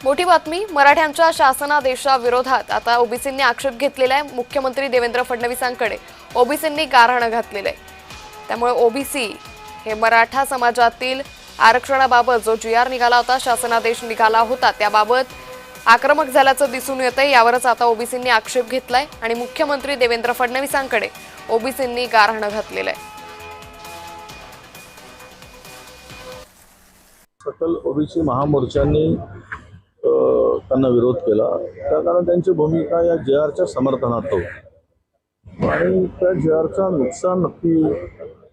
मोठी बातमी, मराठ्यांच्या शासनादेशाविरोधात आता ओबीसींनी आक्षेप घेतलेला आहे। मुख्यमंत्री देवेंद्र फडणवीसांकडे ओबीसींनी गारहाण घातलेलं आहे। त्यामुळे ओबीसी हे मराठा समाजातील आरक्षणाबाबत जो जीआर निघाला होता, शासनादेश निघाला होता, त्याबाबत आक्रमक झाल्याचं दिसून येतंय। यावरच आता ओबीसींनी आक्षेप घेतलाय आणि मुख्यमंत्री देवेंद्र फडणवीसांकडे ओबीसींनी गारहाण घातलेलं आहे। सकल ओबीसी महामोर्चाने त्यांना विरोध केला, त्या कारण त्यांची भूमिका या जेआरच्या समर्थनार्थ होती आणि त्या जेआरचा नुकसान नक्की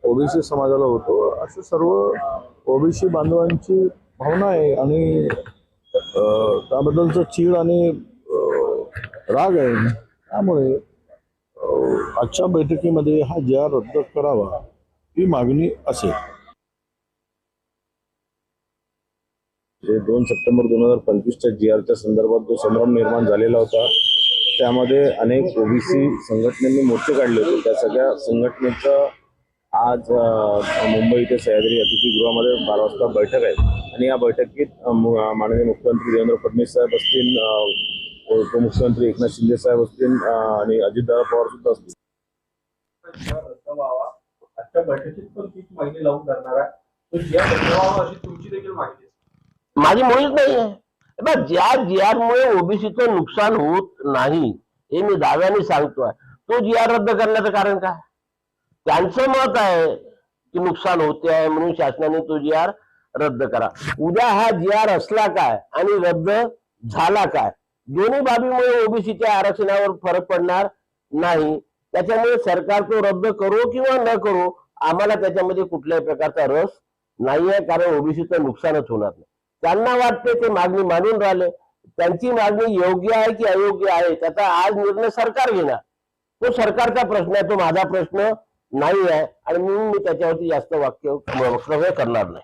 ओबीसी समाजाला होतो असं सर्व ओबीसी बांधवांची भावना आहे आणि त्याबद्दलचं चीड आणि राग आहे। त्यामुळे आजच्या बैठकीमध्ये हा जेआर रद्द करावा ही मागणी असेल। 2 सप्टेंबर 2025च्या जीआरच्या संदर्भात जो संभ्रम निर्माण झालेला होता, त्यामध्ये अनेक ओबीसी संघटनांनी मोर्चे काढले होते। त्या सगळ्या संघटनेचं आज मुंबई इथे सह्याद्री अतिथीगृहामध्ये 12 वाजता बैठक आहे आणि या बैठकीत माननीय मुख्यमंत्री देवेंद्र फडणवीस साहेब असतील, उपमुख्यमंत्री एकनाथ शिंदे साहेब असतील आणि अजितदादा पवार सुद्धा असतील। आजच्या बैठकीत पण तीच मागणी लावून करणार आहे, तो जीआर अशी तुमची देखील मागणी आहे। माझी मुळीच नाही आहे। जीआरमुळे ओबीसीचं नुकसान होत नाही हे मी दाव्याने सांगतोय। तो जीआर रद्द करण्याचं कारण काय? त्यांचं मत आहे की नुकसान होते आहे म्हणून शासनाने तो जीआर रद्द करा। उद्या हा जीआर असला काय आणि रद्द झाला काय, दोन्ही बाबीमुळे ओबीसीच्या आरक्षणावर फरक पडणार नाही। त्याच्यामुळे सरकार तो रद्द करो किंवा न करो, आम्हाला त्याच्यामध्ये कुठल्याही प्रकारचा रस नाहीये, कारण ओबीसीचं नुकसानच होणार नाही। त्यांना वाटते ते मागणी मानून राहिले, त्यांची मागणी योग्य आहे की अयोग्य आहे त्याचा आज निर्णय सरकार घेणार। तो सरकारचा प्रश्न आहे, तो माझा प्रश्न नाही आहे आणि मी त्याच्यावरती जास्त वक्तव्य करणार नाही।